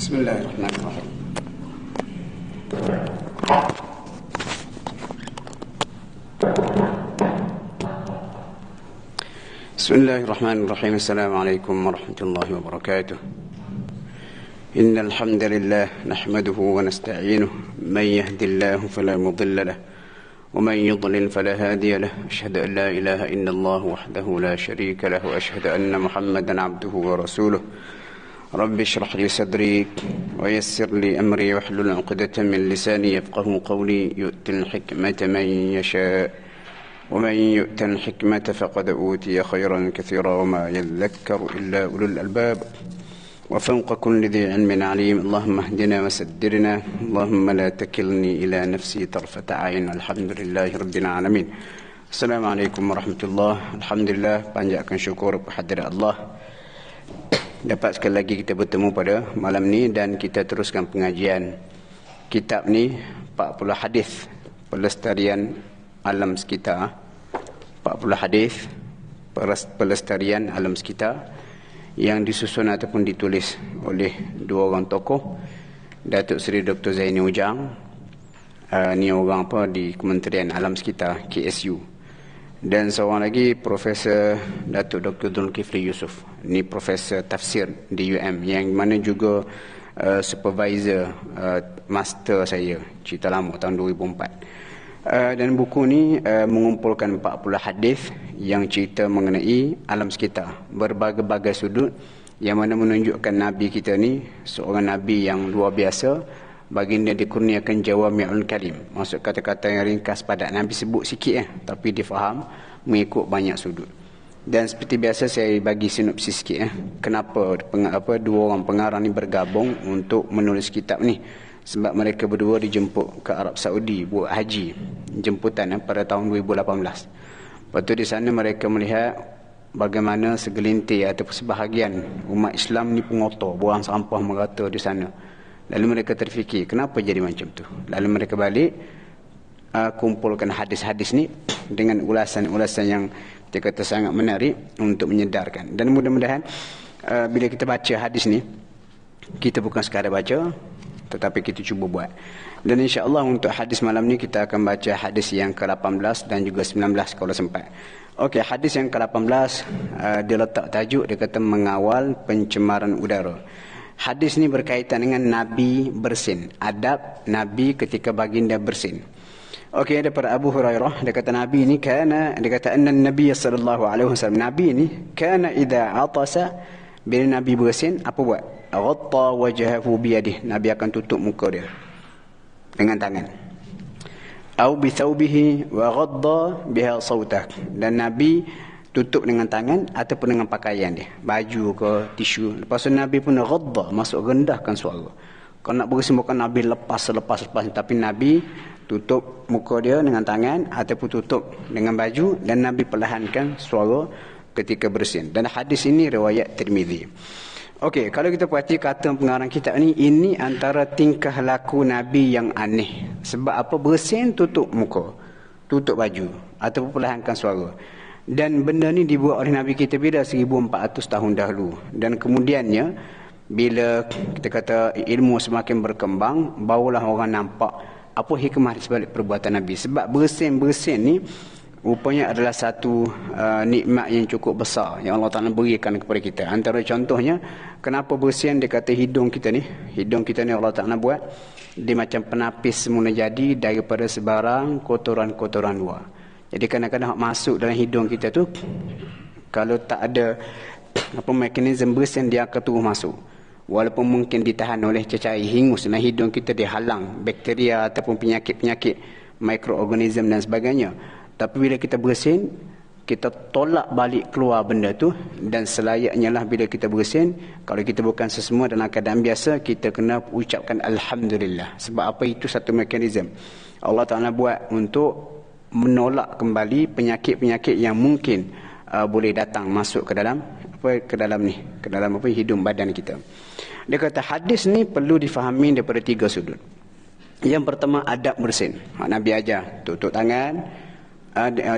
Bismillahirrahmanirrahim. Bismillahirrahmanirrahim. Assalamualaikum warahmatullahi wabarakatuh. Innal hamdalillah nahmaduhu wa nasta'inuhu man yahdihillahu fala mudilla lahu wa man yudlil fala hadiya lahu. Asyhadu an la ilaha illallah wahdahu la syarika lahu wa asyhadu anna Muhammadan 'abduhu wa rasuluh. Rabbi shrah li sadri wa yassir li amri wahlul 'uqdatam min lisani yafqahu qawli. Yu'til hikmata man yasha' wa man yu'tal hikmata faqad utiya khairan katsira wa ma yadhakkaru illa ulul albab. Wa fawqa kulli dhi 'ilmin 'alim. Allahumma ihdina wa saddirna. Allahumma la takilni ila nafsi tarfata 'ain. Alhamdulillahi rabbil alamin. Assalamualaikum warahmatullahi. Alhamdulillah, panjatkan syukur kehadirat Allah. Dapat sekali lagi kita bertemu pada malam ni dan kita teruskan pengajian kitab ni 40 hadis pelestarian alam sekitar. 40 hadis pelestarian alam sekitar yang disusun ataupun ditulis oleh dua orang tokoh, Datuk Seri Dr. Zaini Ujang, ni orang apa di Kementerian Alam Sekitar KSU, dan seorang lagi Profesor Datuk Dr. Zulkifli Yusof, ni Profesor Tafsir di UM, yang mana juga supervisor master saya cerita lama tahun 2004. Dan buku ni mengumpulkan 40 hadis yang cerita mengenai alam sekitar, berbagai-bagai sudut, yang mana menunjukkan Nabi kita ni seorang Nabi yang luar biasa. Baginda dikurniakan jawami'ul kalim, maksud kata-kata yang ringkas padat. Nabi sebut sikit tapi difaham mengikut banyak sudut. Dan seperti biasa saya bagi sinopsis sikit kenapa dua orang pengarang ni bergabung untuk menulis kitab ni. Sebab mereka berdua dijemput ke Arab Saudi buat haji jemputan pada tahun 2018. Lepas tu di sana mereka melihat bagaimana segelintir ataupun sebahagian umat Islam ni pengotor, buang sampah merata di sana. Lalu mereka terfikir, kenapa jadi macam tu? Lalu mereka balik kumpulkan hadis-hadis ni dengan ulasan-ulasan yang kita kata sangat menarik untuk menyedarkan. Dan mudah-mudahan bila kita baca hadis ni, kita bukan sekadar baca, tetapi kita cuba buat. Dan insya-Allah untuk hadis malam ni kita akan baca hadis yang ke-18 dan juga 19 kalau sempat. Okey, hadis yang ke-18 dia letak tajuk, dia kata mengawal pencemaran udara. Hadis ni berkaitan dengan Nabi bersin, adab Nabi ketika baginda bersin. Okey, daripada Abu Hurairah, dia kata Nabi ni dia kata anna Nabi sallallahu alaihi wasallam, Nabi ni kana idza atasa, bila Nabi bersin apa buat? Ghatta wajhahu biyadihi, Nabi akan tutup muka dia dengan tangan. Au bi thawbihi wa ghadda biha sautah, dan Nabi tutup dengan tangan ataupun dengan pakaian dia, baju ke tisu. Lepas tu Nabi pun ghadda, masuk rendahkan suara. Kalau nak bersin bukan Nabi lepas, tapi Nabi tutup muka dia dengan tangan ataupun tutup dengan baju, dan Nabi perlahankan suara ketika bersin. Dan hadis ini riwayat Tirmizi. Okey, kalau kita perhati kata pengarang kitab ni, ini antara tingkah laku Nabi yang aneh. Sebab apa? Bersin tutup muka, tutup baju ataupun perlahankan suara. Dan benda ni dibuat oleh Nabi kita bila 1400 tahun dahulu. Dan kemudiannya bila kita kata ilmu semakin berkembang, barulah orang nampak apa hikmah di sebalik perbuatan Nabi. Sebab bersin ni rupanya adalah satu nikmat yang cukup besar yang Allah Ta'ala berikan kepada kita. Antara contohnya, kenapa bersin dia kata hidung kita ni Allah Ta'ala buat dia macam penapis semula jadi daripada sebarang kotoran-kotoran luar. Jadi kadang-kadang masuk dalam hidung kita tu, kalau tak ada mekanisme bersin, dia akan terus masuk. Walaupun mungkin ditahan oleh cecair hingus dalam hidung kita, dia halang bakteria ataupun penyakit-penyakit mikroorganisme dan sebagainya. Tapi bila kita bersin, kita tolak balik keluar benda tu. Dan selayaknya lah bila kita bersin, kalau kita bukan sesemua dalam keadaan biasa, kita kena ucapkan Alhamdulillah. Sebab apa? Itu satu mekanisme Allah Ta'ala buat untuk menolak kembali penyakit-penyakit yang mungkin boleh datang masuk ke dalam hidung badan kita. Dia kata hadis ni perlu difahami daripada 3 sudut. Yang pertama, adab bersin. Nabi ajar tutup tangan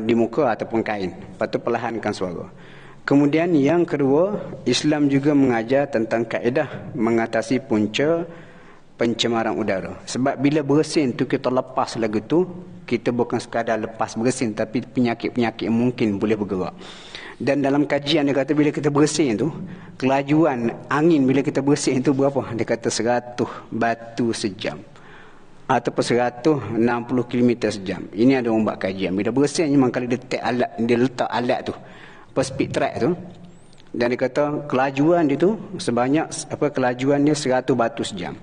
di muka ataupun kain, lepas tu perlahankan suara. Kemudian yang kedua, Islam juga mengajar tentang kaedah mengatasi punca pencemaran udara. Sebab bila bersin tu kita lepas lagu tu, kita bukan sekadar lepas bersin, tapi penyakit-penyakit mungkin boleh bergerak. Dan dalam kajian dia kata bila kita bersin tu, kelajuan angin bila kita bersin tu berapa? Dia kata 100 batu sejam. Ataupun 160 km sejam. Ini ada orang buat kajian. Bila bersin memang kalau dia letak alat tu, speed track tu, dan dia kata kelajuan dia tu sebanyak kelajuan dia 100 batu sejam.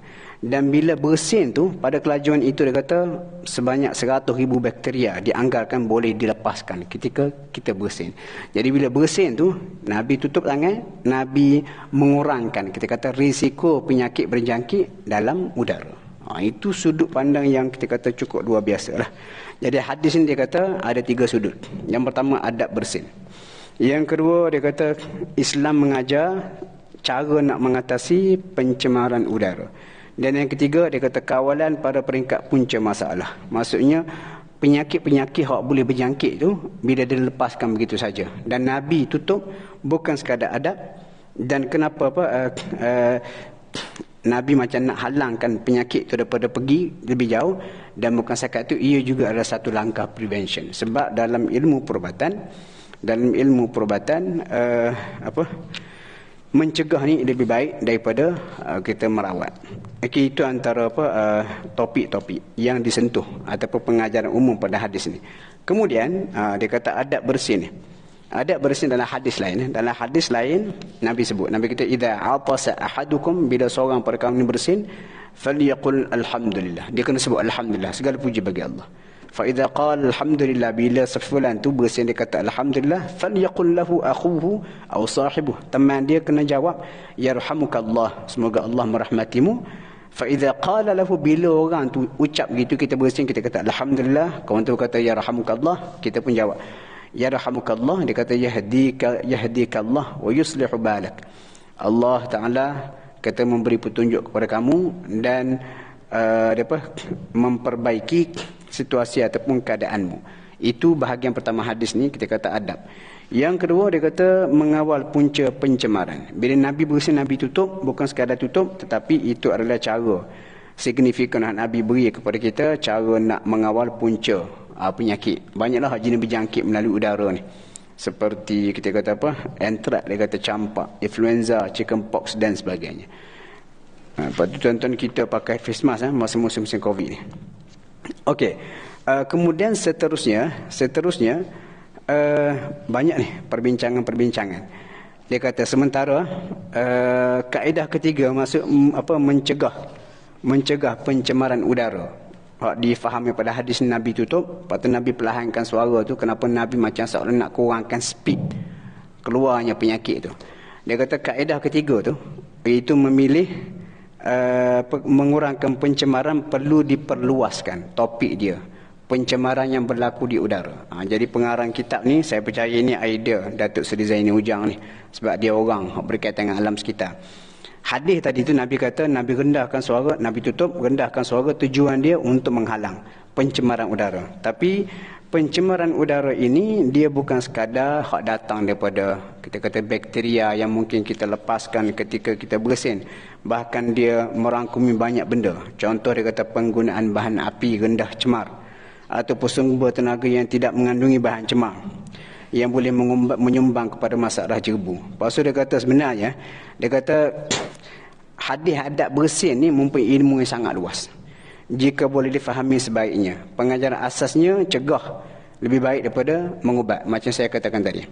Dan bila bersin tu, pada kelajuan itu dia kata sebanyak 100,000 bakteria dianggarkan boleh dilepaskan ketika kita bersin. Jadi bila bersin tu, Nabi tutup tangan, Nabi mengurangkan kita kata risiko penyakit berjangkit dalam udara. Itu sudut pandang yang kita kata cukup luar biasa lah. Jadi hadis ni dia kata ada 3 sudut. Yang pertama adab bersin. Yang kedua dia kata Islam mengajar cara nak mengatasi pencemaran udara. Dan yang ketiga dia kata kawalan pada peringkat punca masalah. Maksudnya penyakit-penyakit yang boleh berjangkit tu bila dilepaskan begitu saja. Dan Nabi tutup bukan sekadar adab, dan kenapa Nabi macam nak halangkan penyakit tu daripada pergi lebih jauh, dan bukan setakat tu ia juga adalah satu langkah prevention. Sebab dalam ilmu perubatan mencegah ni lebih baik daripada kita merawat. Okay, itu antara topik-topik yang disentuh ataupun pengajaran umum pada hadis ni. Kemudian dia kata adab bersin ni. Adab bersin dalam hadis lain. Dalam hadis lain Nabi sebut, Nabi kata idza atasa ahadukum, bila seorang pada kamu ni bersin, falyaqul alhamdulillah. Dia kena sebut alhamdulillah, segala puji bagi Allah. فإذا قال الحمد لله, bila sefulan tu bersin dia kata alhamdulillah, falyaqul lahu akhuhu aw sahibuh, teman dia kena jawab yarhamukallah, semoga Allah merahmatimu. فإذا قال له, bila orang tu ucap gitu kita bersin kita kata alhamdulillah, kawan tu kata yarhamukallah, kita pun jawab yarhamukallah. Dia kata yahdikallah wa yuslihu balak, Allah Taala kata memberi petunjuk kepada kamu dan memperbaiki situasi ataupun keadaanmu. Itu bahagian pertama hadis ni kita kata adab. Yang kedua dia kata mengawal punca pencemaran. Bila Nabi bersin, Nabi tutup bukan sekadar tutup, tetapi itu adalah cara signifikan yang Nabi beri kepada kita, cara nak mengawal punca penyakit. Banyaklah jenis berjangkit melalui udara ni. Seperti kita kata antrak, dia kata campak, influenza, chickenpox dan sebagainya. Lepas tu tuan-tuan kita pakai face mask masa musim-musim Covid ni. Okey. Kemudian seterusnya banyak ni perbincangan. Dia kata sementara kaedah ketiga maksud mencegah pencemaran udara. Difahami pada hadis Nabi tutup, lepas tu Nabi perlahankan suara tu. Kenapa Nabi macam seolah nak kurangkan speed keluarnya penyakit tu. Dia kata kaedah ketiga tu iaitu memilih mengurangkan pencemaran perlu diperluaskan topik dia, pencemaran yang berlaku di udara. Jadi pengarang kitab ni saya percaya ini idea Datuk Seri Zaini Ujang ni, sebab dia orang berkaitan dengan alam sekitar. Hadis tadi tu Nabi kata Nabi rendahkan suara, Nabi tutup rendahkan suara, tujuan dia untuk menghalang pencemaran udara. Tapi pencemaran udara ini dia bukan sekadar hak datang daripada kita kata bakteria yang mungkin kita lepaskan ketika kita bersin. Bahkan dia merangkumi banyak benda. Contoh dia kata penggunaan bahan api rendah cemar ataupun sumber tenaga yang tidak mengandungi bahan cemar yang boleh menyumbang kepada masalah jerebu. Lepas tu dia kata sebenarnya dia kata hadis adab bersin ni mempunyai ilmu yang sangat luas. Jika boleh difahami sebaiknya, pengajaran asasnya cegah lebih baik daripada mengubat, macam saya katakan tadi.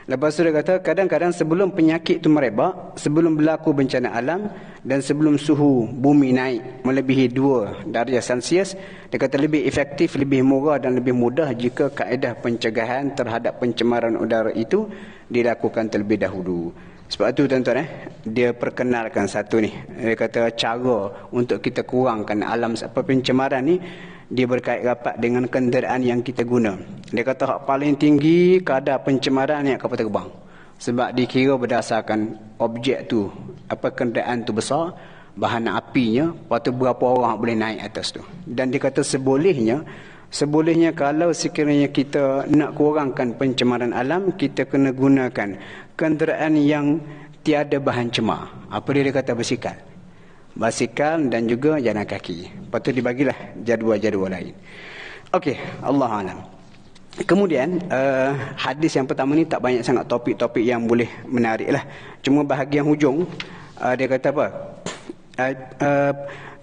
Lepas tu dia kata kadang-kadang sebelum penyakit itu merebak, sebelum berlaku bencana alam dan sebelum suhu bumi naik melebihi 2 darjah Celsius, dia kata lebih efektif, lebih murah dan lebih mudah jika kaedah pencegahan terhadap pencemaran udara itu dilakukan terlebih dahulu. Sebab tu tuan-tuan dia perkenalkan satu ni. Dia kata cara untuk kita kurangkan alam pencemaran ni, dia berkait rapat dengan kenderaan yang kita guna. Dia kata hak paling tinggi kadar pencemaran ni kapal terbang. Sebab dikira berdasarkan objek tu, kenderaan tu besar, bahan apinya, lepas tu berapa orang boleh naik atas tu. Dan dia kata sebolehnya kalau sekiranya kita nak kurangkan pencemaran alam, kita kena gunakan kenderaan yang tiada bahan cemar. Apa dia kata? Basikal dan juga jalan kaki. Lepas tu dibagilah jadual-jadual lain. Okey, Allah alam. Kemudian hadis yang pertama ni tak banyak sangat topik-topik yang boleh menarik lah. Cuma bahagian hujung dia kata apa?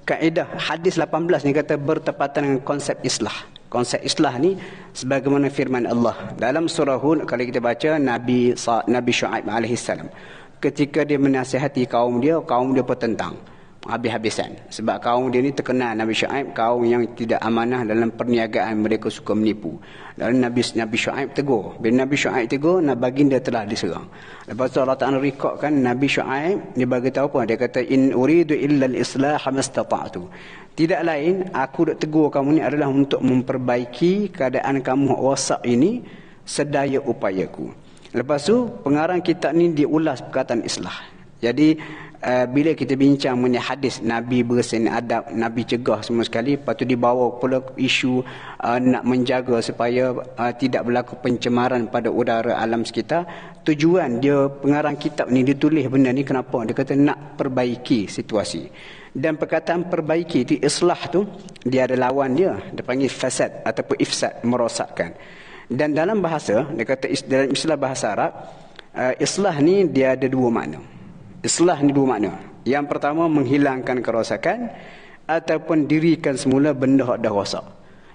Kaedah hadis 18 ni kata bertepatan dengan konsep islah. Konsep islah ni sebagaimana firman Allah dalam surah Hud. Kalau kita baca Nabi Shu'aib alaihissalam, ketika dia menasihati kaum dia bertentang habis-habisan. Sebab kaum dia ni terkenal, Nabi Shu'aib, kaum yang tidak amanah dalam perniagaan, mereka suka menipu. Lalu Nabi Shu'aib tegur. Bila Nabi Shu'aib tegur, baginda telah diserang. Lepas tu Allah Ta'ala rekodkan Nabi Shu'aib, dia bagi tahu apa? Dia kata, in uridu illa al-islah mastata'tu. Tidak lain, aku nak tegur kamu ni adalah untuk memperbaiki keadaan kamu rosak ini sedaya upayaku. Lepas tu, pengarang kitab ni diulas perkataan islah. Jadi, bila kita bincang mengenai hadis Nabi bersin adab, Nabi cegah semua sekali, lepas tu dibawa pula isu nak menjaga supaya tidak berlaku pencemaran pada udara alam sekitar. Tujuan dia, pengarang kitab ni ditulis benda ni kenapa? Dia kata nak perbaiki situasi. Dan perkataan perbaiki itu, islah tu, dia ada lawan dia panggil fasad ataupun ifsad, merosakkan. Dan dalam bahasa, dia kata dalam istilah bahasa Arab, islah ni dia ada dua makna. Islah ni dua makna. Yang pertama, menghilangkan kerosakan ataupun dirikan semula benda yang dah rosak.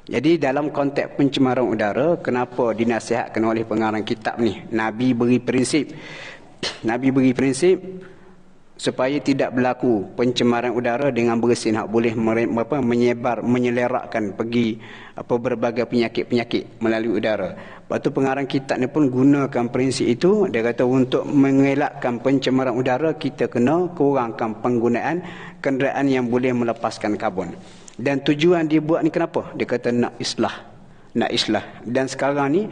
Jadi dalam konteks pencemaran udara, kenapa dinasihatkan oleh pengarang kitab ni? Nabi beri prinsip supaya tidak berlaku pencemaran udara dengan bersin hak boleh menyelerakkan pergi berbagai penyakit-penyakit melalui udara. Lepas tu pengarang kitab ni pun gunakan prinsip itu. Dia kata untuk mengelakkan pencemaran udara, kita kena kurangkan penggunaan kenderaan yang boleh melepaskan karbon. Dan tujuan dia buat ni kenapa? Dia kata nak islah. Dan sekarang ni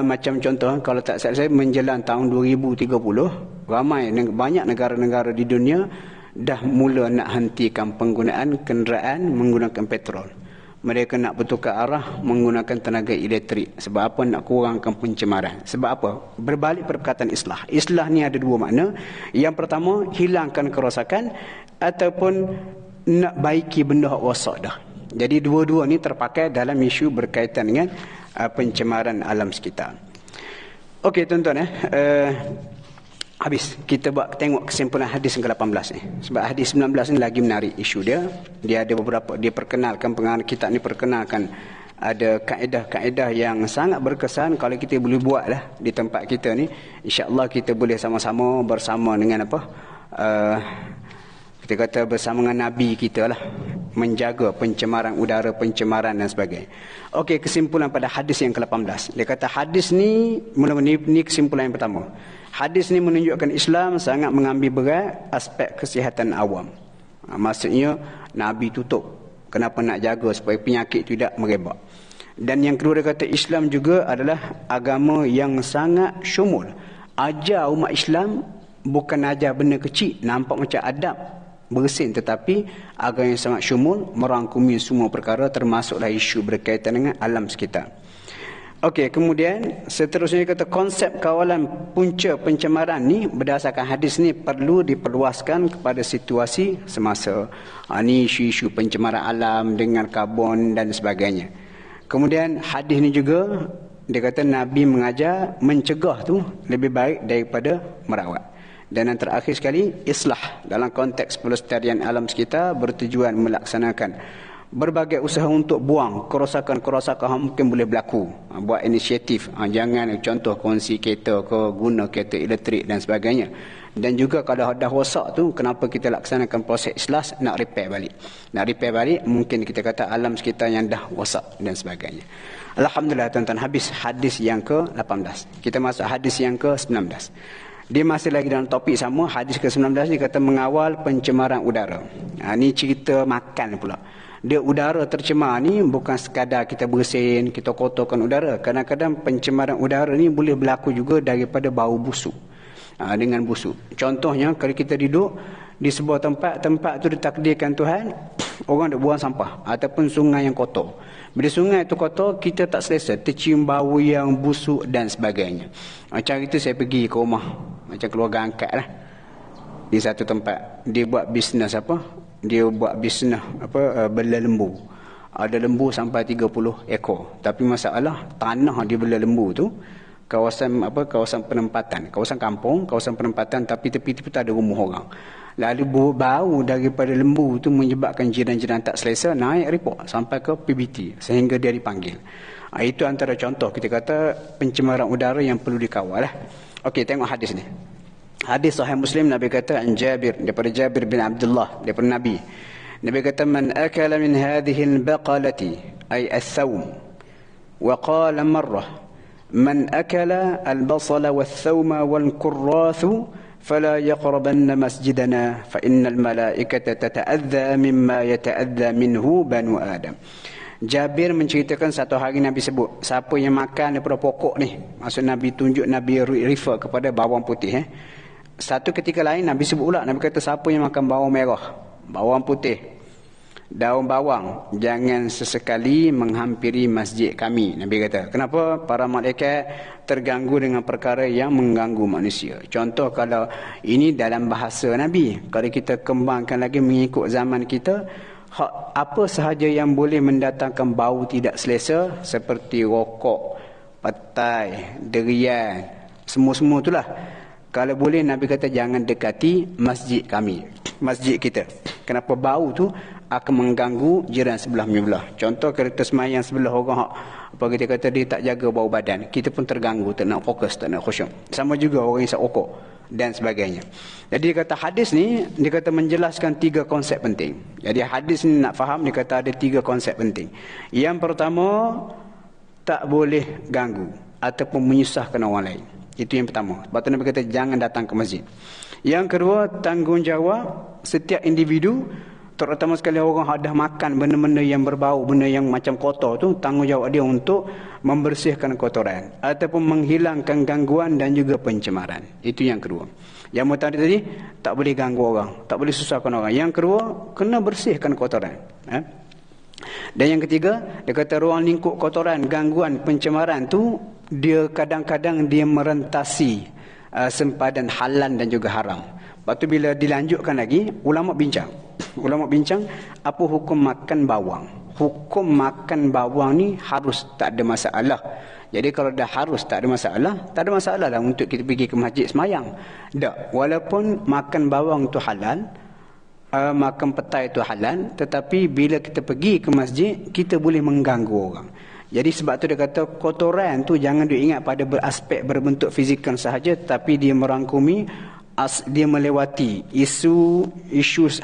macam contoh, kalau tak salah saya, menjelang tahun 2030, banyak negara-negara di dunia dah mula nak hentikan penggunaan kenderaan menggunakan petrol. Mereka nak bertukar arah menggunakan tenaga elektrik. Sebab apa? Nak kurangkan pencemaran. Sebab apa? Berbalik perkataan islah. Islah ni ada dua makna. Yang pertama, hilangkan kerosakan ataupun nak baiki benda yang rosak dah. Jadi dua-dua ni terpakai dalam isu berkaitan dengan pencemaran alam sekitar. Okey tuan-tuan, habis kita tengok kesimpulan hadis ke-18 ni. Sebab hadis 19 ni lagi menarik isu dia. Dia ada beberapa, dia perkenalkan, pengarang kitab ni perkenalkan ada kaedah-kaedah yang sangat berkesan. Kalau kita boleh buatlah di tempat kita ni, insya-Allah kita boleh sama-sama bersama dengan kita kata bersama dengan Nabi kita lah, menjaga pencemaran udara, pencemaran dan sebagainya. Okey, kesimpulan pada hadis yang ke-18. Dia kata hadis ni, mula-mula ni kesimpulan yang pertama. Hadis ni menunjukkan Islam sangat mengambil berat aspek kesihatan awam. Maksudnya Nabi tutup. Kenapa nak jaga supaya penyakit tidak merebak. Dan yang kedua, dia kata Islam juga adalah agama yang sangat syumul. Ajar umat Islam bukan ajar benda kecil, nampak macam adab bersin, tetapi agama yang sangat syumul, merangkumi semua perkara, termasuklah isu berkaitan dengan alam sekitar. Okey, kemudian seterusnya kata konsep kawalan punca pencemaran ni berdasarkan hadis ni perlu diperluaskan kepada situasi semasa. Ni isu-isu pencemaran alam dengan karbon dan sebagainya. Kemudian hadis ni juga dia kata Nabi mengajar mencegah tu lebih baik daripada merawat. Dan yang terakhir sekali, islah dalam konteks pelestarian alam sekitar bertujuan melaksanakan berbagai usaha untuk buang kerosakan-kerosakan yang mungkin boleh berlaku. Buat inisiatif, jangan contoh kongsi kereta ke, guna kereta elektrik dan sebagainya. Dan juga kalau dah rosak tu, kenapa kita laksanakan proses islah, nak repair balik. Nak repair balik, mungkin kita kata alam sekitar yang dah rosak dan sebagainya. Alhamdulillah tuan-tuan, habis hadis yang ke-18. Kita masuk hadis yang ke-19. Dia masih lagi dalam topik sama. Hadis ke-19 ni kata mengawal pencemaran udara. Ni cerita makan pula. Dia udara tercemar ni bukan sekadar kita bersin, kita kotorkan udara. Kadang-kadang pencemaran udara ni boleh berlaku juga daripada bau busuk. Dengan busuk. Contohnya kalau kita duduk di sebuah tempat tu ditakdirkan Tuhan orang duk buang sampah ataupun sungai yang kotor. Bila sungai itu kotor, kita tak selesa, tercium bau yang busuk dan sebagainya. Macam itu saya pergi ke rumah macam keluarga angkat lah, di satu tempat. Dia buat bisnes apa? Dia buat bisnes apa, bela lembu. Ada lembu sampai 30 ekor. Tapi masalah tanah dia bela lembu tu kawasan apa, kawasan penempatan, kawasan kampung, kawasan penempatan, tapi tepi-tepi tu ada rumah orang. Lalu bau daripada lembu tu menyebabkan jiran-jiran tak selesa, naik report sampai ke PBT sehingga dia dipanggil. Itu antara contoh kita kata pencemaran udara yang perlu dikawal lah. Okey, tengok hadis ni. Hadis Sahih Muslim, Nabi kata Jabir, daripada Jabir bin Abdullah, daripada Nabi. Nabi kata man akala min hadhihi al-baqalati ay as-sawm wa qala marrah man akala al-basala wath-thawma wal-kurrathu فلا يقربن مسجدنا فإن الملائكة تتأذى مما يتأذى منه بنو آدم. Jabir menceritakan satu hari Nabi sebut, siapa yang makan daripada pokok ni, maksud Nabi tunjuk, Nabi refer kepada bawang putih. Satu ketika lain Nabi sebut pula, Nabi kata siapa yang makan bawang merah, bawang putih, daun bawang, jangan sesekali menghampiri masjid kami. Nabi kata, kenapa? Para malaikat terganggu dengan perkara yang mengganggu manusia. Contoh kalau ini dalam bahasa Nabi, kalau kita kembangkan lagi mengikut zaman kita, apa sahaja yang boleh mendatangkan bau tidak selesa seperti rokok, petai, derian, semua-semua itulah. Kalau boleh Nabi kata jangan dekati masjid kami, masjid kita. Kenapa? Bau tu akan mengganggu jiran sebelah menyebelah. Contoh kalau kita semayang sebelah orang, apa kita kata dia tak jaga bau badan, kita pun terganggu, tak nak fokus, tak nak khusyuk. Sama juga orang isap rokok dan sebagainya. Jadi dia kata hadis ni, dia kata menjelaskan 3 konsep penting. Jadi hadis ni nak faham, dia kata ada 3 konsep penting. Yang pertama, tak boleh ganggu ataupun menyusahkan orang lain. Itu yang pertama. Sebab tu Nabi kata jangan datang ke masjid. Yang kedua, tanggungjawab setiap individu, terutama sekali orang ada makan benda-benda yang berbau, benda yang macam kotor tu, tanggungjawab dia untuk membersihkan kotoran ataupun menghilangkan gangguan dan juga pencemaran. Itu yang kedua. Yang tadi tak boleh ganggu orang, tak boleh susahkan orang. Yang kedua, kena bersihkan kotoran. Dan yang ketiga, dia kata ruang lingkup kotoran, gangguan, pencemaran tu dia kadang-kadang dia merentasi sempadan halal dan juga haram. Lepas tu bila dilanjutkan lagi, ulama bincang apa hukum makan bawang. Hukum makan bawang ni harus, tak ada masalah. Jadi kalau dah harus tak ada masalah, tak ada masalah lah untuk kita pergi ke masjid semayang. Tak, walaupun makan bawang tu halal, makan petai itu halal, tetapi bila kita pergi ke masjid, kita boleh mengganggu orang. Jadi sebab tu dia kata kotoran tu jangan diingat pada aspek berbentuk fizikal sahaja, tapi dia merangkumi, dia melewati isu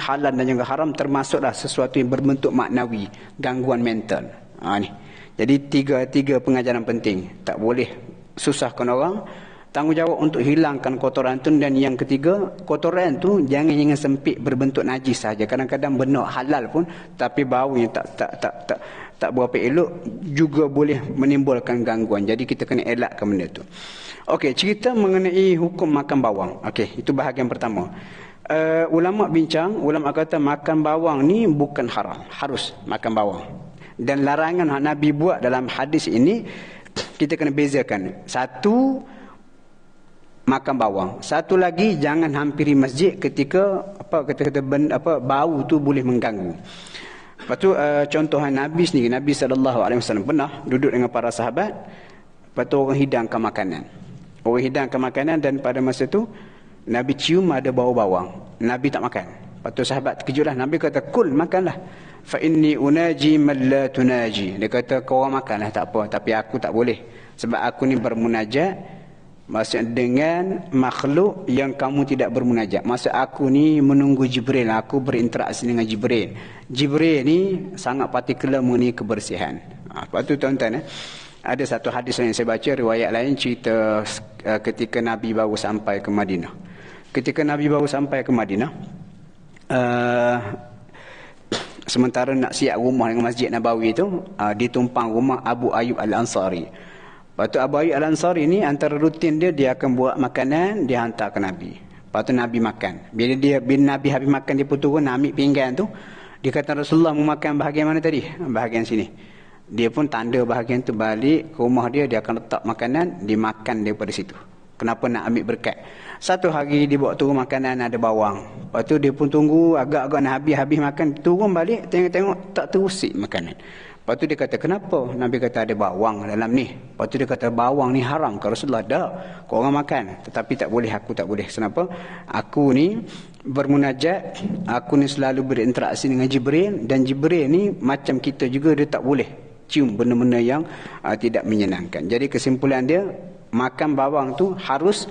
halal dan juga haram, termasuklah sesuatu yang berbentuk maknawi, gangguan mental. Ni. Jadi tiga pengajaran penting. Tak boleh susahkan orang, tanggungjawab untuk hilangkan kotoran tu, dan yang ketiga, kotoran tu jangan sempit berbentuk najis saja. Kadang-kadang benda halal pun tapi bau yang tak berapa elok juga boleh menimbulkan gangguan. Jadi kita kena elakkan benda tu. Okey, cerita mengenai hukum makan bawang. Okey, itu bahagian pertama. Ulama bincang, ulama kata makan bawang ni bukan haram, harus makan bawang. Dan larangan yang Nabi buat dalam hadis ini kita kena bezakan. Satu, makan bawang. Satu lagi, jangan hampiri masjid ketika bau tu boleh mengganggu. Lepas tu contohan Nabi sendiri, Nabi SAW pernah duduk dengan para sahabat. Lepas tu orang hidangkan makanan. Orang hidangkan makanan dan pada masa tu Nabi cium ada bau bawang. Nabi tak makan. Lepas tu sahabat terkejutlah. Nabi kata, kul, makanlah. Fa inni unaji man la tunaji. Dia kata, kau orang makanlah tak apa, tapi aku tak boleh. Sebab aku ni bermunajat, maksud dengan makhluk yang kamu tidak bermunajat. Maksud aku ni menunggu Jibril, aku berinteraksi dengan Jibril. Jibril ni sangat partikular mengenai kebersihan. Lepas tu tuan-tuan, ada satu hadis yang saya baca, riwayat lain cerita ketika Nabi baru sampai ke Madinah. Ketika Nabi baru sampai ke Madinah, sementara nak siap rumah dengan Masjid Nabawi itu, ditumpang rumah Abu Ayyub Al-Ansari. Lepas tu Abu Ayyub Al-Ansari ni antara rutin dia akan buat makanan, dia hantar ke Nabi. Lepas tu Nabi makan. Bila Nabi habis makan, dia pun turun, nak ambil pinggan tu, Dia kata Rasulullah memakan bahagian mana tadi? Bahagian sini. Dia pun tanda bahagian tu balik ke rumah dia, dia akan letak makanan, dia makan daripada situ. Kenapa nak ambil berkat? Satu hari dia bawa turun makanan ada bawang. Lepas tu dia pun tunggu agak-agak nak habis makan, turun balik tengok-tengok tak terusik makanan. Lepas tu dia kata, kenapa? Nabi kata ada bawang dalam ni. Lepas tu dia kata, bawang ni haram ke Rasulullah? Tak, kau orang makan. Tetapi tak boleh, aku tak boleh. Kenapa? Aku ni bermunajat, aku ni selalu berinteraksi dengan Jibril, dan Jibril ni macam kita juga, dia tak boleh cium benda-benda yang tidak menyenangkan. Jadi kesimpulan dia, makan bawang tu harus,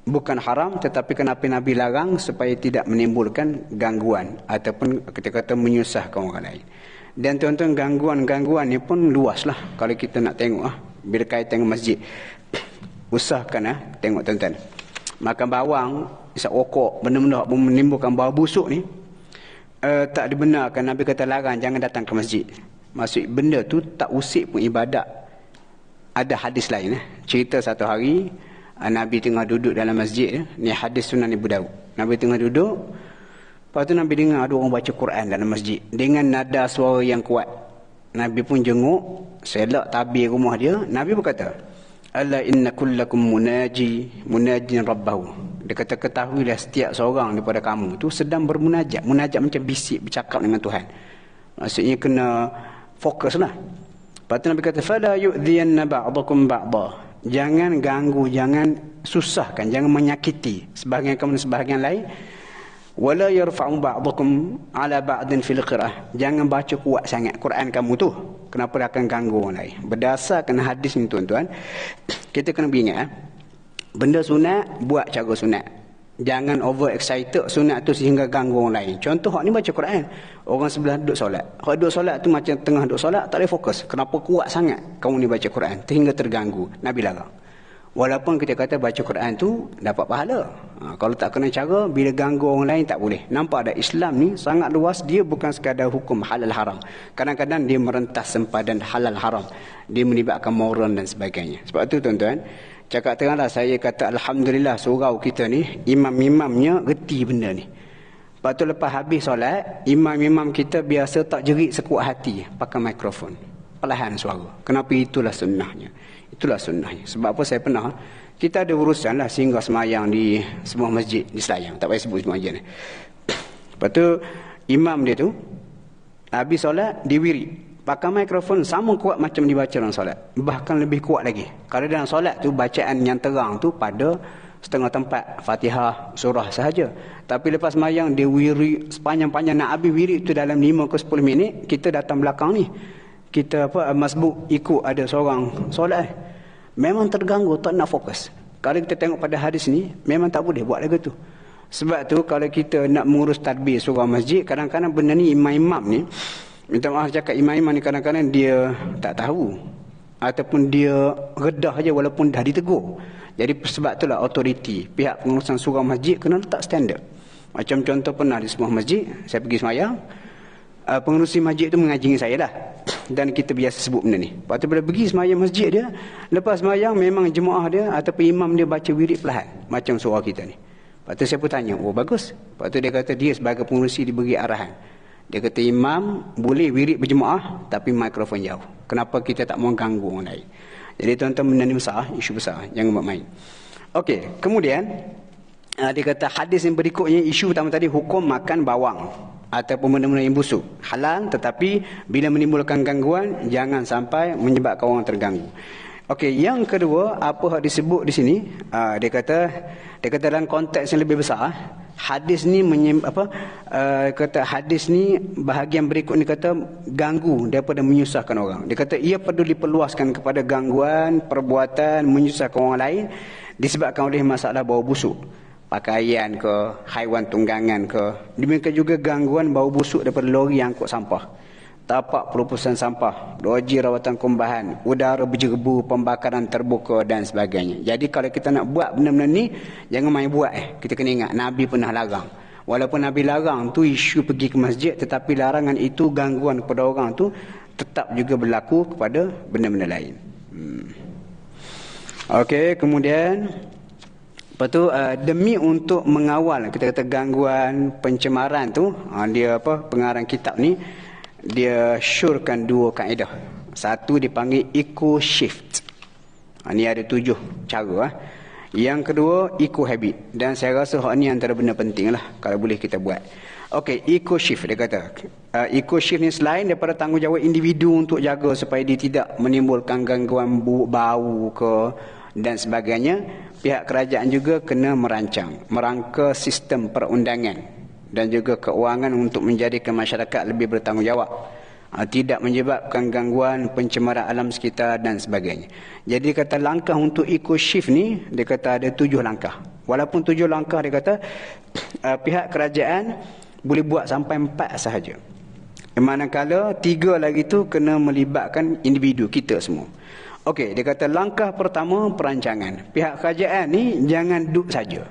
bukan haram, tetapi kenapa Nabi larang? Supaya tidak menimbulkan gangguan ataupun kita kata menyusahkan orang lain. Dan tuan-tuan, gangguan-gangguan ni pun luas lah kalau kita nak tengok bila kaitan dengan masjid. Usahakan tengok tuan-tuan, makan bawang, isap rokok, benda-benda yang menimbulkan bau busuk ni tak dibenarkan. Nabi kata larang, jangan datang ke masjid. Maksud benda tu tak usik pun ibadat. Ada hadis lain cerita satu hari Nabi tengah duduk dalam masjid. Ni hadis Sunan Abu Daud. Nabi tengah duduk, lepas tu Nabi dengar ada orang baca Quran dalam masjid dengan nada suara yang kuat. Nabi pun jenguk, selak tabir rumah dia. Nabi berkata, ala inna kullakum munajin rabbahu. Dia kata, ketahuilah setiap seorang daripada kamu tu sedang bermunajat. Munajat macam bisik, bercakap dengan Tuhan. Maksudnya kena fokus lah. Lepas tu Nabi kata, fala yu'dhiyanna ba'dakum ba'da. Jangan ganggu, jangan susahkan, jangan menyakiti sebahagian kamu dan sebahagian lain. Wala yarfa'u ba'dakum ala ba'din fil qira'ah. Jangan baca kuat sangat Quran kamu tu. Kenapa dia akan ganggu orang lain? Berdasarkan hadis ni tuan-tuan, kita kena ingat benda sunat, buat cara sunat. Jangan over excited sunat tu sehingga ganggu orang lain. Contoh hak ni baca Quran, orang sebelah duduk solat. Hak duduk solat tu macam tengah duduk solat, tak boleh fokus. Kenapa kuat sangat kamu ni baca Quran sehingga terganggu? Nabi larang. Walaupun kita kata baca Quran tu dapat pahala. Kalau tak kena cara, bila ganggu orang lain tak boleh. Nampak ada Islam ni sangat luas. Dia bukan sekadar hukum halal haram. Kadang-kadang dia merentas sempadan halal haram. Dia melibatkan moral dan sebagainya. Sebab tu tuan-tuan, cakap teranglah saya kata Alhamdulillah surau kita ni, imam-imamnya reti benda ni. Lepas tu lepas habis solat, imam-imam kita biasa tak jerit sekuat hati, pakai mikrofon. Perlahan suara. Kenapa? Itulah sunnahnya. Itulah sunnahnya. Sebab apa saya pernah, kita ada urusan lah sehingga semayang di sebuah masjid di Selayang. Tak payah sebut semua aja ni. Lepas tu, imam dia tu, habis solat, diwirid. Pakai mikrofon sama kuat macam dibaca dalam solat. Bahkan lebih kuat lagi. Kalau dalam solat tu, bacaan yang terang tu pada setengah tempat, Fatihah, surah sahaja. Tapi lepas semayang, dia wirid sepanjang-panjang. Nak habis wirid tu dalam 5 ke 10 minit, kita datang belakang ni. Kita masbuk ikut ada seorang solat. Memang terganggu, tak nak fokus. Kalau kita tengok pada hadis ni, memang tak boleh buat lagu tu. Sebab tu kalau kita nak mengurus tadbir surau masjid, kadang-kadang benda ni imam-imam ni, minta maaf cakap, imam-imam ni kadang-kadang dia tak tahu. Ataupun dia redah je walaupun dah ditegur. Jadi sebab itulah autoriti, pihak pengurusan surau masjid kena letak standard. Macam contoh pernah di sebuah masjid, saya pergi semayang, pengerusi masjid tu mengaji saya dah. Dan kita biasa sebut benda ni. Lepas tu bila pergi semayang masjid dia, lepas semayang memang jemaah dia ataupun imam dia baca wirid perlahan. Macam surau kita ni. Lepas tu saya pun tanya, oh bagus. Lepas tu dia kata dia sebagai pengerusi diberi arahan. Dia kata imam boleh wirid berjemaah tapi mikrofon jauh. Kenapa kita tak mau ganggu orang lain? Jadi tuan-tuan, benda ni besar, isu besar. Jangan buat main. Okey, kemudian dia kata hadis yang berikutnya, isu pertama tadi, hukum makan bawang ataupun benda-benda yang busuk. Halal, tetapi bila menimbulkan gangguan, jangan sampai menyebabkan orang terganggu. Okey, yang kedua, apa yang disebut di sini, dia kata dalam konteks yang lebih besar, hadis ni kata hadis ni bahagian berikut ni kata ganggu daripada menyusahkan orang. Dia kata ia perlu diperluaskan kepada gangguan, perbuatan menyusahkan orang lain disebabkan oleh masalah bau busuk. Pakaian ke, haiwan tunggangan ke. Demikian juga gangguan bau busuk daripada lori yang angkut sampah, tapak pelupusan sampah, loji rawatan kumbahan, udara berjerebu, pembakaran terbuka dan sebagainya. Jadi kalau kita nak buat benda-benda ni, jangan main buat. Kita kena ingat Nabi pernah larang. Walaupun Nabi larang tu isu pergi ke masjid, tetapi larangan itu, gangguan kepada orang tu tetap juga berlaku kepada benda-benda lain. Okey, kemudian Lepas tu demi untuk mengawal kita kata gangguan pencemaran tu, dia pengarang kitab ni dia syorkan 2 kaedah. Satu dipanggil eco shift. Ni ada 7 cara. Yang kedua eco habit, dan saya rasa hak ni antara benda penting lah kalau boleh kita buat. Okey, eco shift dia kata. Eco shift ni selain daripada tanggungjawab individu untuk jaga supaya dia tidak menimbulkan gangguan bau ke dan sebagainya, pihak kerajaan juga kena merangka sistem perundangan dan juga keuangan untuk menjadikan masyarakat lebih bertanggungjawab, tidak menyebabkan gangguan pencemaran alam sekitar dan sebagainya. Jadi kata langkah untuk eco shift ni, dia kata ada 7 langkah. Walaupun 7 langkah dia kata pihak kerajaan boleh buat sampai 4 sahaja. Manakala 3 lagi tu kena melibatkan individu kita semua. Okey, dia kata langkah pertama perancangan. Pihak kerajaan ni jangan duduk saja.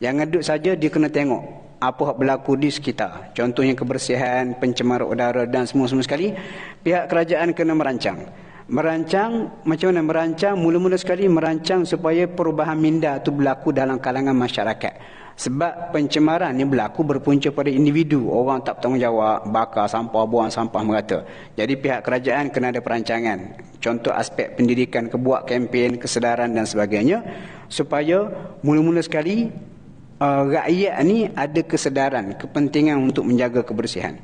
Jangan duduk saja, dia kena tengok apa yang berlaku di sekitar. Contohnya kebersihan, pencemaran udara dan semua-semua sekali. Pihak kerajaan kena merancang. Merancang, macam mana merancang? Mula-mula sekali merancang supaya perubahan minda itu berlaku dalam kalangan masyarakat. Sebab pencemaran ni berlaku berpunca pada individu. Orang tak bertanggungjawab, bakar sampah, buang sampah merata. Jadi pihak kerajaan kena ada perancangan. Contoh aspek pendidikan, kebuat kempen, kesedaran dan sebagainya. Supaya mula-mula sekali rakyat ni ada kesedaran, kepentingan untuk menjaga kebersihan.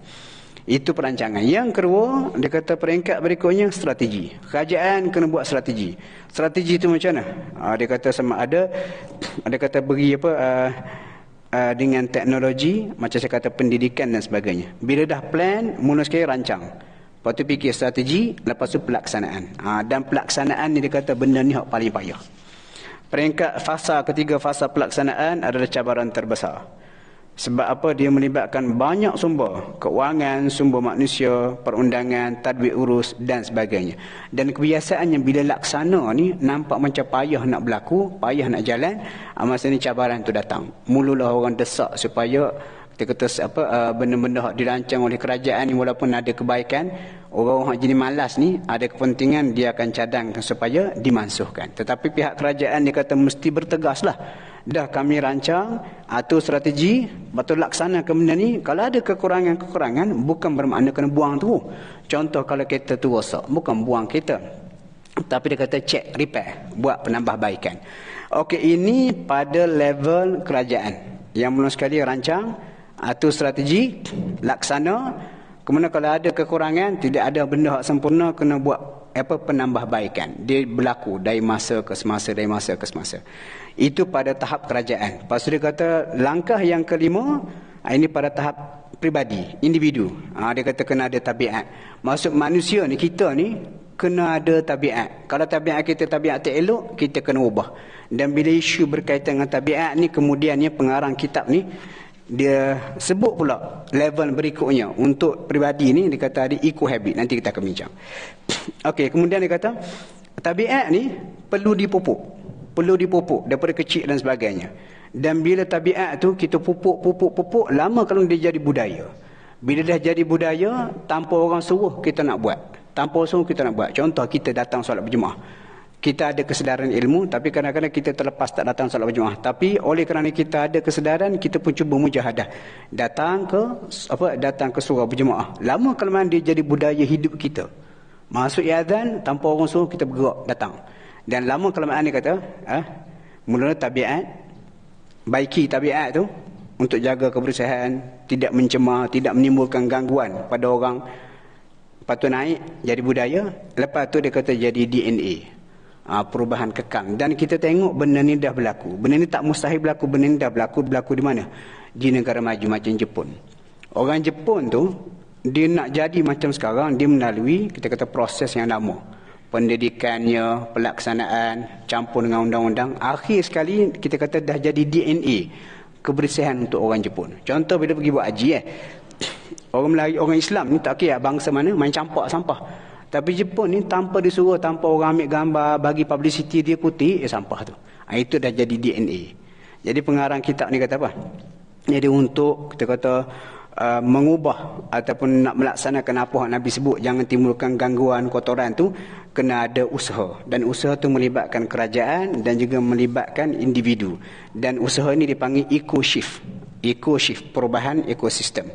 Itu perancangan. Yang kedua, dia kata peringkat berikutnya strategi. Kerajaan kena buat strategi. Strategi itu macam mana? Dia kata sama ada kata beri dengan teknologi, macam saya kata pendidikan dan sebagainya. Bila dah plan, mula sekali rancang. Lepas tu fikir strategi, lepas tu pelaksanaan. Dan pelaksanaan ni dia kata benda ni yang paling payah. Peringkat ketiga fasa pelaksanaan adalah cabaran terbesar. Sebab apa? Dia melibatkan banyak sumber. Keuangan, sumber manusia, perundangan, tadbir urus dan sebagainya. Dan kebiasaannya bila laksana ni nampak macam payah nak berlaku, payah nak jalan, masa ni cabaran tu datang. Mulalah orang desak supaya kita kata benda-benda yang dirancang oleh kerajaan ni walaupun ada kebaikan, orang-orang yang jadi malas ni ada kepentingan dia akan cadangkan supaya dimansuhkan. Tetapi pihak kerajaan dia kata mesti bertegaslah. Dah kami rancang, atur strategi, betul laksanakan benda ni. Kalau ada kekurangan-kekurangan, bukan bermakna kena buang tu. Contoh kalau kereta tu rosak, bukan buang kereta, tapi dia kata check, repair, buat penambahbaikan. Okey, ini pada level kerajaan. Yang mula sekali rancang, atur strategi, laksana. Kemudian kalau ada kekurangan, tidak ada benda yang sempurna, kena buat penambahbaikan. Dia berlaku dari masa ke semasa, dari masa ke semasa. Itu pada tahap kerajaan. Lepas tu dia kata langkah yang kelima, ini pada tahap pribadi, individu. Dia kata kena ada tabiat. Maksud manusia ni, kita ni kena ada tabiat. Kalau tabiat kita tabiat tak elok, kita kena ubah. Dan bila isu berkaitan dengan tabiat ni, kemudiannya pengarang kitab ni dia sebut pula level berikutnya untuk pribadi ni. Dia kata ada eco habit. Nanti kita akan bincang. Okey, kemudian dia kata tabiat ni perlu dipupuk daripada kecil dan sebagainya. Dan bila tabiat tu kita pupuk, lama kalau dia jadi budaya. Bila dah jadi budaya, tanpa orang suruh kita nak buat. Contoh kita datang solat berjemaah. Kita ada kesedaran ilmu, tapi kadang-kadang kita terlepas tak datang solat berjemaah. Tapi oleh kerana kita ada kesedaran, kita pun cuba mujahadah. Datang ke surau berjemaah. Lama kelamaan dia jadi budaya hidup kita. Masuk azan, tanpa orang suruh kita bergerak datang. Dan lama kelamaan dia kata, mula tabiat, baiki tabiat tu untuk jaga kebersihan, tidak mencemar, tidak menimbulkan gangguan pada orang. Lepas tu naik jadi budaya, lepas tu dia kata jadi DNA. Perubahan kekang. Dan kita tengok benda ni dah berlaku. Benda ni tak mustahil berlaku, benda ni dah berlaku di mana? Di negara maju macam Jepun. Orang Jepun tu dia nak jadi macam sekarang, dia melalui kita kata proses yang lama. Pendidikannya, pelaksanaan, campur dengan undang-undang. Akhir sekali kita kata dah jadi DNA kebersihan untuk orang Jepun. Contoh bila pergi buat haji orang Melayu, orang Islam ni tak kira bangsa mana, main campak sampah. Tapi Jepun ni tanpa disuruh, tanpa orang ambil gambar, bagi publicity, dia putih sampah tu. Itu dah jadi DNA. Jadi pengarang kitab ni kata apa? Jadi untuk kita kata mengubah ataupun nak melaksanakan apa yang Nabi sebut, jangan timbulkan gangguan kotoran tu, kena ada usaha. Dan usaha tu melibatkan kerajaan dan juga melibatkan individu. Dan usaha ini dipanggil eco-shift. Eco-shift, perubahan ekosistem.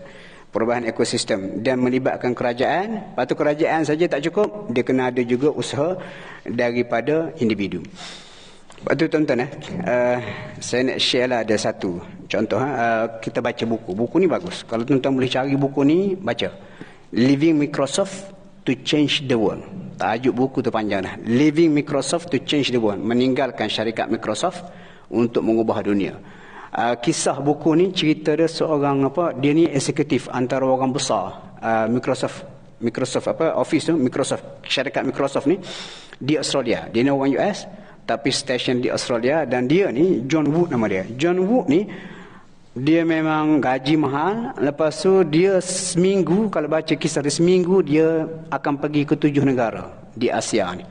Perubahan ekosistem dan melibatkan kerajaan. Lepas tu kerajaan saja tak cukup, dia kena ada juga usaha daripada individu. Lepas tu tuan-tuan, saya nak share lah ada satu contoh. Kita baca buku. Buku ni bagus. Kalau tuan-tuan boleh cari buku ni, baca. Leaving Microsoft to Change the World. Tajuk buku tu panjang dah. Leaving Microsoft to Change the World. Meninggalkan syarikat Microsoft untuk mengubah dunia. Kisah buku ni cerita dia seorang dia ni eksekutif antara orang besar Microsoft office tu, syarikat Microsoft ni di Australia. Dia ni orang US tapi stesen di Australia, dan dia ni John Wood nama dia. John Wood ni dia memang gaji mahal. Lepas tu dia seminggu, kalau baca kisah dia, seminggu dia akan pergi ke 7 negara di Asia ni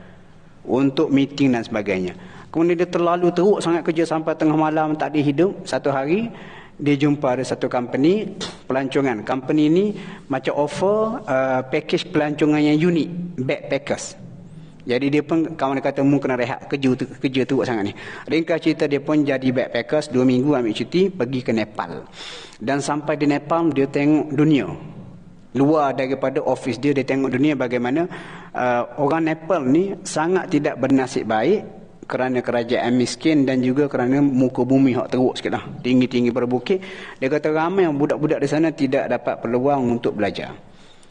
untuk meeting dan sebagainya. Kemudian dia terlalu teruk sangat kerja sampai tengah malam tak ada hidup. Satu hari dia jumpa ada satu company pelancongan. Company ni macam offer package pelancongan yang unik, backpackers. Jadi dia pun, kawan dia kata mu kena rehat kerja teruk sangat ni. Ringkas cerita, dia pun jadi backpackers 2 minggu ambil cuti pergi ke Nepal. Dan sampai di Nepal dia tengok dunia. Luar daripada office dia tengok dunia bagaimana orang Nepal ni sangat tidak bernasib baik kerana kerajaan miskin dan juga kerana muka bumi hak teruk sikit lah. Tinggi-tinggi pada bukit. Dia kata ramai budak-budak di sana tidak dapat peluang untuk belajar.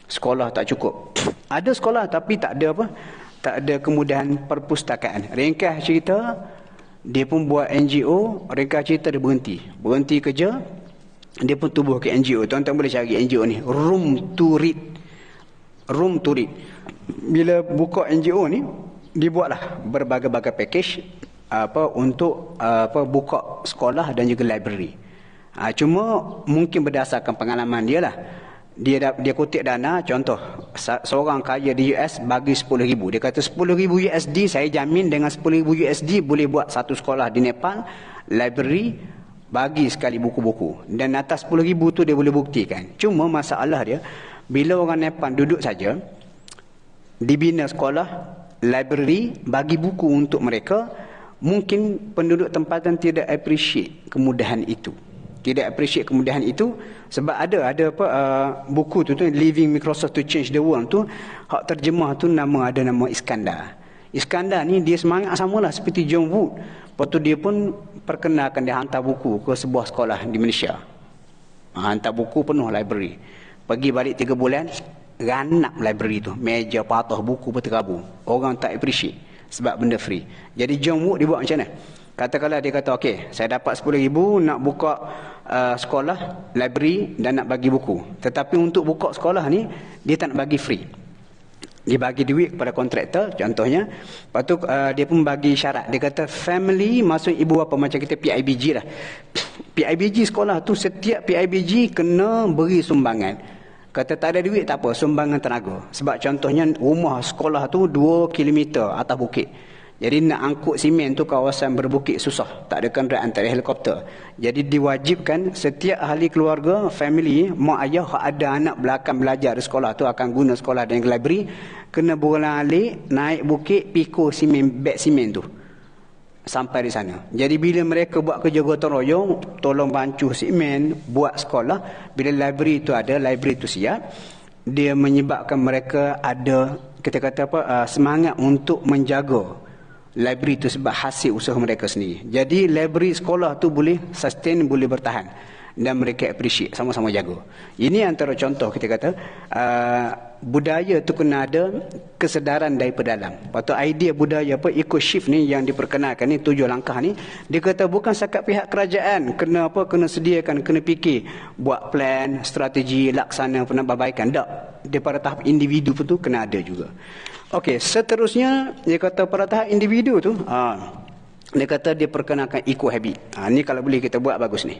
Sekolah tak cukup. Ada sekolah tapi tak ada tak ada kemudahan perpustakaan. Ringkas cerita, dia pun buat NGO. Ringkas cerita dia berhenti kerja. Dia pun tubuh ke NGO. Tuan-tuan boleh cari NGO ni, Room to Read. Bila buka NGO ni, dibuatlah berbagai-bagai package untuk buka sekolah dan juga library. Cuma mungkin berdasarkan pengalaman dia lah, dia kutip dana. Contoh, seorang kaya di US bagi 10,000. Dia kata 10,000 USD saya jamin dengan 10,000 USD boleh buat satu sekolah di Nepal, library, bagi sekali buku-buku. Dan atas 10,000 tu dia boleh buktikan. Cuma masalah dia, bila orang Nepal duduk saja, dibina sekolah, library, bagi buku untuk mereka, mungkin penduduk tempatan tidak appreciate kemudahan itu. Sebab ada buku tu Leaving Microsoft to Change the World tu, hak terjemah tu ada nama Iskandar ni dia semangat samalah seperti John Wood. Lepas tu dia pun perkenalkan, dia hantar buku ke sebuah sekolah di Malaysia. Hantar buku penuh library. Pergi balik 3 bulan, ranak library tu, meja patah, buku berterabur. Orang tak appreciate sebab benda free. Jadi John Wood dia buat macam mana? Katakanlah dia kata, okey, saya dapat 10,000 nak buka sekolah, library dan nak bagi buku. Tetapi untuk buka sekolah ni, dia tak nak bagi free. Dia bagi duit kepada kontraktor contohnya. Lepas tu dia pun bagi syarat. Dia kata family, maksud ibu bapa, macam kita PIBG lah. PIBG sekolah tu, setiap PIBG kena beri sumbangan. Kata tak ada duit tak apa, sumbangan tenaga. Sebab contohnya rumah sekolah tu 2 km atas bukit. Jadi nak angkut simen tu kawasan berbukit susah. Tak ada kenderaan, tak ada helikopter. Jadi diwajibkan setiap ahli keluarga, family, mak ayah ada anak belakang belajar di sekolah tu akan guna sekolah dan library, kena bolang-alik naik bukit pikul simen, beg simen tu sampai di sana. Jadi bila mereka buat kerja gotong royong, tolong bancuh simen, buat sekolah, bila library tu ada, library tu siap, dia menyebabkan mereka ada, kita kata semangat untuk menjaga library tu sebab hasil usaha mereka sendiri. Jadi library sekolah tu boleh sustain, boleh bertahan dan mereka appreciate, sama-sama jaga. Ini antara contoh kita kata budaya tu kena ada kesedaran daripada dalam. Lepas tu idea budaya eco shift ni yang diperkenalkan ni, 7 langkah ni, dia kata bukan sekat pihak kerajaan kena sediakan, kena fikir, buat plan, strategi, laksana penambahbaikan. Tak, daripada tahap individu pun tu kena ada juga. Okey, seterusnya dia kata pada tahap individu tu, dia kata dia perkenalkan eco habit. Ni kalau boleh kita buat bagus ni.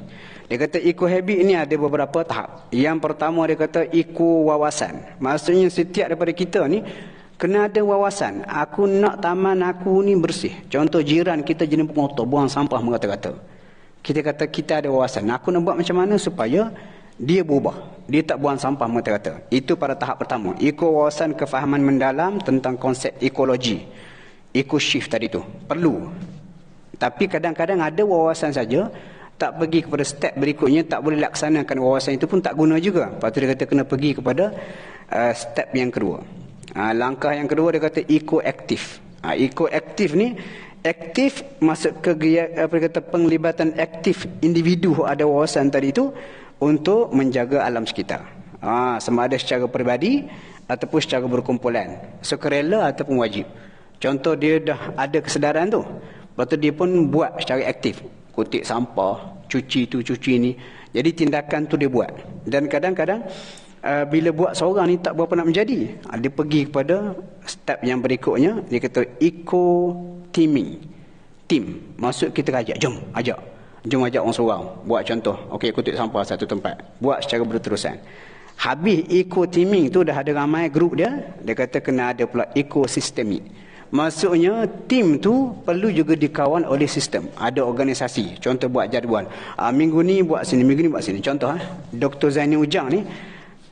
Dia kata eco habit ni ada beberapa tahap. Yang pertama dia kata eco wawasan. Maksudnya setiap daripada kita ni kena ada wawasan. Aku nak taman aku ni bersih. Contoh jiran kita jenis pengotor, buang sampah mengata-kata. Kita kata kita ada wawasan. Aku nak buat macam mana supaya dia berubah. Dia tak buang sampah merata-rata. Itu pada tahap pertama. Ikut wawasan kefahaman mendalam tentang konsep ekologi. Eco shift tadi tu. Perlu. Tapi kadang-kadang ada wawasan saja, tak pergi kepada step berikutnya, tak boleh laksanakan wawasan itu pun tak guna juga. Lepas tu dia kata kena pergi kepada step yang kedua. Langkah yang kedua dia kata eco-aktif. Eco-aktif ni, aktif masuk ke penglibatan aktif individu ada wawasan tadi tu untuk menjaga alam sekitar. Sama ada secara peribadi ataupun secara berkumpulan. Sukarela ataupun wajib. Contoh dia dah ada kesedaran tu. Lepas tu dia pun buat secara aktif. Kutip sampah, cuci tu, cuci ni. Jadi tindakan tu dia buat. Dan kadang-kadang bila buat seorang ni tak berapa nak menjadi. Dia pergi kepada step yang berikutnya. Dia kata eco-teaming. Team. Maksud kita ajak. Jom ajak orang seorang. Buat contoh. Okey, kutip sampah satu tempat. Buat secara berterusan. Habis eco-teaming tu dah ada ramai grup dia. Dia kata kena ada pula ekosistemik. Maksudnya tim tu perlu juga dikawan oleh sistem. Ada organisasi. Contoh buat jadual. Minggu ni buat sini, minggu ni buat sini. Contoh Dr. Zaini Ujang ni,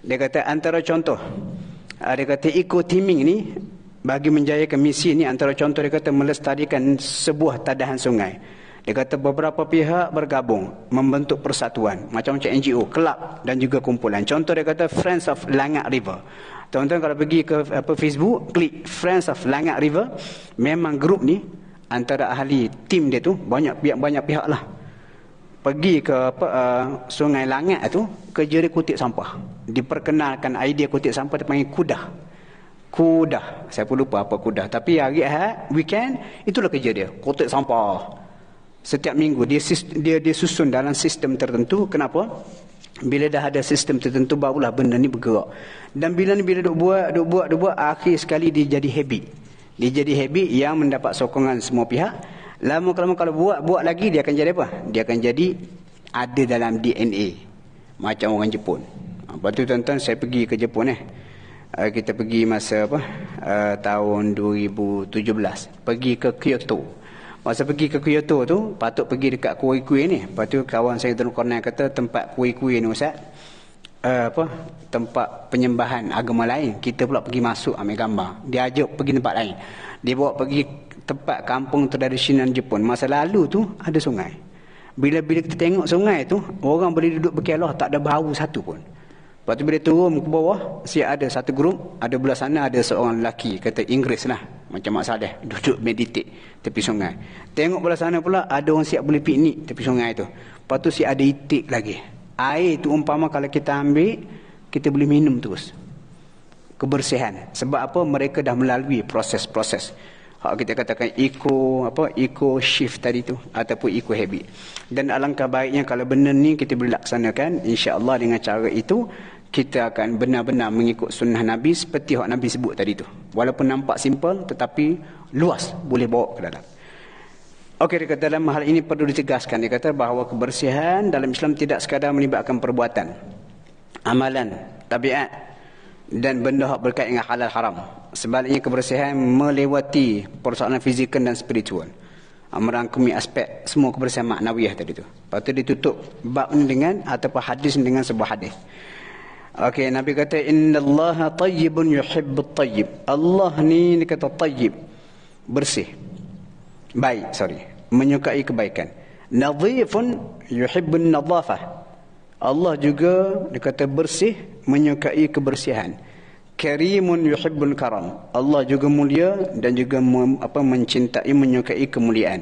dia kata antara contoh. Dia kata eco-teaming ni bagi menjayakan misi ni, antara contoh dia kata melestarikan sebuah tadahan sungai. Dia kata beberapa pihak bergabung membentuk persatuan macam-macam NGO, kelab dan juga kumpulan. Contoh dia kata Friends of Langak River. Tuan-tuan kalau pergi ke Facebook, klik Friends of Langak River, memang grup ni antara ahli tim dia tu banyak pihak lah. Pergi ke Sungai Langak tu, kerja dia kutip sampah. Diperkenalkan idea kutip sampah, dia panggil kudah. Saya pun lupa apa kudah. Tapi hari Ahad, weekend, itulah kerja dia. Kutip sampah. Setiap minggu dia susun dalam sistem tertentu. Kenapa? Bila dah ada sistem tertentu, barulah benda ni bergerak. Dan bila duk buat, akhir sekali dia jadi habit. Dia jadi habit yang mendapat sokongan semua pihak. Lama-lama kalau buat lagi, dia akan jadi apa? Dia akan jadi ada dalam DNA. Macam orang Jepun. Lepas tu tuan-tuan, saya pergi ke Jepun kita pergi masa tahun 2017. Pergi ke Kyoto. Masa pergi ke Kyoto tu, patut pergi dekat kuih-kuih ni. Lepas tu kawan saya Tuan Kornel kata tempat kuih-kuih ni Ustaz, tempat penyembahan agama lain. Kita pula pergi masuk ambil gambar. Dia ajak pergi tempat lain. Dia bawa pergi tempat kampung tradisional Jepun. Masa lalu tu ada sungai. Bila kita tengok sungai tu, orang boleh duduk berkelah, tak ada bau satu pun. Lepas tu bila turun ke bawah, siap ada satu grup, ada belah sana ada seorang lelaki, kata Inggeris lah, macam Mak Saleh, duduk meditate tepi sungai. Tengok belah sana pula ada orang siap boleh piknik tepi sungai tu. Lepas tu siap ada itik lagi. Air tu umpama kalau kita ambil, kita boleh minum terus. Kebersihan. Sebab apa? Mereka dah melalui proses-proses. Kita katakan eco shift tadi tu, ataupun eco habit. Dan alangkah baiknya kalau benda ni kita boleh laksanakan, insya-Allah dengan cara itu kita akan benar-benar mengikut sunnah Nabi seperti yang Nabi sebut tadi tu. Walaupun nampak simple tetapi luas, boleh bawa ke dalam. Okey, dia kata dalam hal ini perlu ditegaskan. Dia kata bahawa kebersihan dalam Islam tidak sekadar melibatkan perbuatan, amalan, tabiat dan benda yang berkait dengan halal haram. Sebaliknya kebersihan melewati persoalan fizikal dan spiritual. Merangkumi aspek semua kebersihan maknawiyah tadi tu. Lepas tu ditutup bab ni dengan ataupun hadis ni dengan sebuah hadis. Okey, Nabi kata innallaha tayyibun yuhibbut tayyib. Allah ni dia kata tayyib, bersih. Baik, menyukai kebaikan. Nadhifun yuhibbun nadhafah. Allah juga dia kata bersih, menyukai kebersihan. Karimun yuhibbul karam. Allah juga mulia dan juga mencintai, menyukai kemuliaan.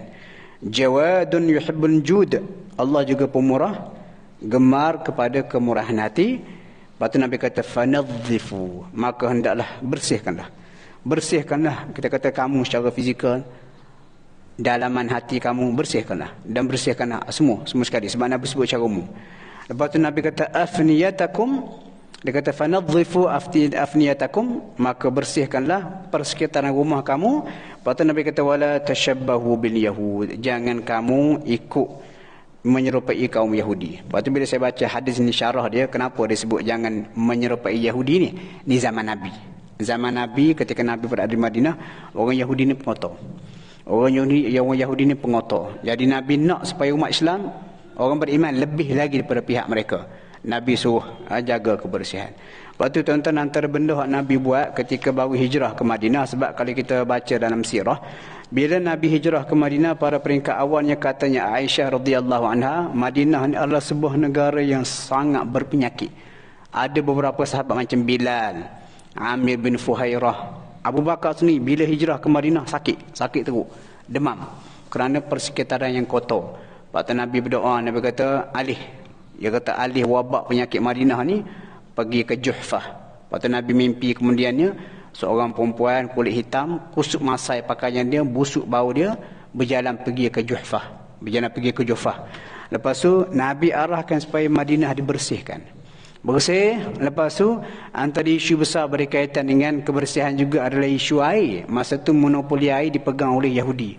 Jawadun yuhibbul jud. Allah juga pemurah, gemar kepada kemurahan hati. Lepas tu Nabi kata fanadhifu, maka hendaklah bersihkanlah. Bersihkanlah, kita kata kamu secara fizikal, dalaman hati kamu bersihkanlah, dan bersihkanlah semua sekali, sebab Nabi sebut secara umum. Lepas tu Nabi kata afniyatakum, dia kata fanadhifu afniyatakum, maka bersihkanlah persekitaran rumah kamu. Lepas tu Nabi kata wala tashabbahu bil yahud, jangan kamu ikut menyerupai kaum Yahudi. Lepas tu bila saya baca hadis ni, syarah dia kenapa dia sebut jangan menyerupai Yahudi ni zaman Nabi. Zaman Nabi, ketika Nabi berada di Madinah, orang Yahudi ni pengotor. Orang Yahudi ni pengotor. Jadi Nabi nak supaya umat Islam, orang beriman lebih lagi daripada pihak mereka. Nabi suruh jaga kebersihan. Lepas tu tuan-tuan, antara benda yang Nabi buat ketika baru hijrah ke Madinah, sebab kalau kita baca dalam sirah, bila Nabi hijrah ke Madinah, pada peringkat awalnya katanya Aisyah radhiyallahu anha, Madinah ni adalah sebuah negara yang sangat berpenyakit. Ada beberapa sahabat macam Bilal, Amir bin Fuhairah, Abu Bakar sendiri bila hijrah ke Madinah sakit teruk, demam kerana persekitaran yang kotor. Lepas tu Nabi berdoa, Nabi kata alih wabak penyakit Madinah ni pergi ke Juhfah. Lepas tu Nabi mimpi kemudiannya seorang perempuan kulit hitam, kusuk masai pakaian dia, busuk bau dia, berjalan pergi ke Juhfah. Lepas tu Nabi arahkan supaya Madinah dibersihkan. Bersih. Lepas tu antara isu besar berkaitan dengan kebersihan juga adalah isu air. Masa tu monopoli air dipegang oleh Yahudi.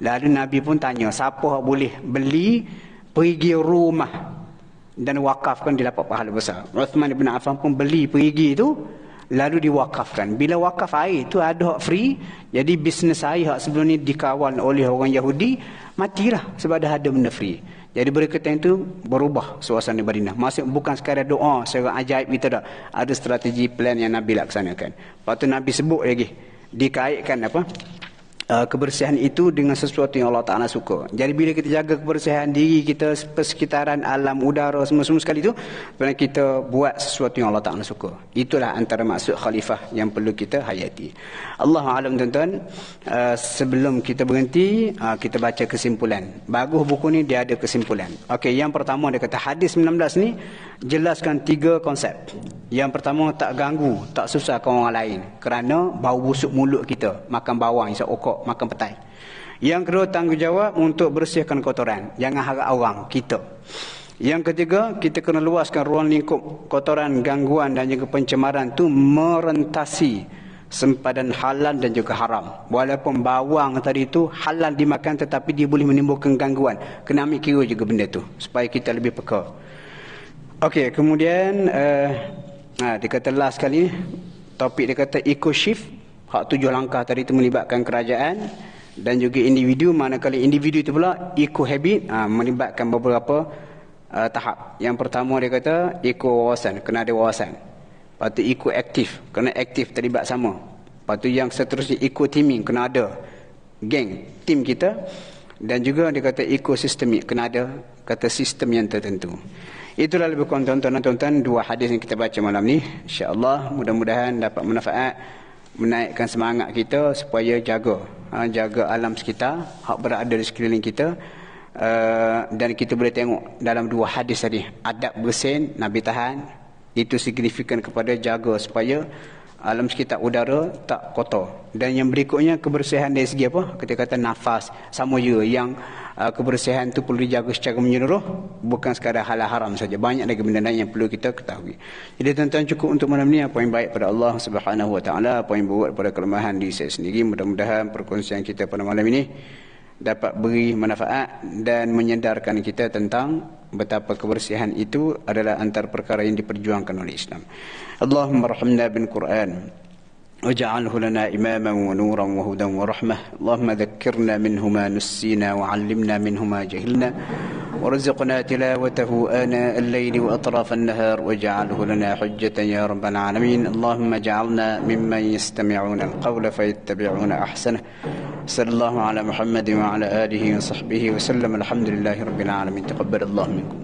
Lalu Nabi pun tanya, siapa yang boleh beli, pergi rumah dan wakafkan, dia dapat pahala besar. Uthman bin Affan pun beli pergi tu, lalu diwakafkan. Bila wakaf air tu ada hak free, jadi bisnes air hak sebelum ni dikawal oleh orang Yahudi, matilah sebab dah ada benda free. Jadi berkaitan itu berubah suasana Madinah. Maksud bukan sekadar doa secara ajaib kita dah. Ada strategi plan yang Nabi laksanakan. Lepas tu Nabi sebut lagi, dikaitkan kebersihan itu dengan sesuatu yang Allah Ta'ala suka. Jadi bila kita jaga kebersihan diri kita, persekitaran, alam, udara, semua-semua sekali itu, sebenarnya kita buat sesuatu yang Allah Ta'ala suka. Itulah antara maksud khalifah yang perlu kita hayati. Allah Alam tuan-tuan, sebelum kita berhenti, kita baca kesimpulan. Bagus buku ni, dia ada kesimpulan. Okey, yang pertama dia kata hadis 19 ni jelaskan 3 konsep. Yang pertama, tak ganggu, tak susahkan orang lain kerana bau busuk mulut kita, makan bawang, isap okok, makan petai. Yang kedua, tanggungjawab untuk bersihkan kotoran, jangan harap orang, kita. Yang ketiga, kita kena luaskan ruang lingkup kotoran, gangguan dan juga pencemaran tu merentasi sempadan halal dan juga haram. Walaupun bawang tadi tu halal dimakan, tetapi dia boleh menimbulkan gangguan. Kena ambil kira juga benda tu supaya kita lebih peka. Okey, kemudian dia kata last kali topik dia kata eco shift. Hak 7 langkah tadi itu melibatkan kerajaan dan juga individu. Manakala individu itu pula eco habit, melibatkan beberapa tahap. Yang pertama dia kata eco wawasan, kena ada wawasan. Lepas tu eco aktif, kena aktif terlibat sama. Lepas tu yang seterusnya eco teaming, kena ada geng, tim kita. Dan juga dia kata ekosistemik, kena ada kata sistem yang tertentu. Itulah lebih kurang tuan-tuan 2 hadis yang kita baca malam ni. InsyaAllah mudah-mudahan dapat manfaat, menaikkan semangat kita supaya jaga alam sekitar, hak berada di sekeliling kita. Dan kita boleh tengok dalam 2 hadis tadi, adab bersin Nabi tahan, itu signifikan kepada jaga supaya alam sekitar udara tak kotor. Dan yang berikutnya kebersihan dari segi apa? Kita kata nafas, sama juga yang kebersihan tu perlu dijaga secara menyeluruh, bukan sekadar halal haram saja. Banyak lagi benda lain yang perlu kita ketahui. Jadi tuan-tuan, cukup untuk malam ni. Apa yang baik pada Allah Subhanahu Wa Taala, apa yang buruk pada kelemahan diri saya sendiri. Mudah-mudahan perkongsian kita pada malam ini dapat beri manfaat dan menyedarkan kita tentang betapa kebersihan itu adalah antara perkara yang diperjuangkan oleh Islam. Allahumma rahmna bil Quran واجعله لنا إماما ونورا وهدى ورحمة. اللهم ذكرنا منه ما نسينا وعلمنا منه ما جهلنا وارزقنا تلاوته آناء الليل وأطراف النهار واجعله لنا حجة يا رب العالمين. اللهم اجعلنا ممن يستمعون القول فيتبعون أحسنه. صلى الله على محمد وعلى آله وصحبه وسلم. الحمد لله رب العالمين. تقبل الله منكم.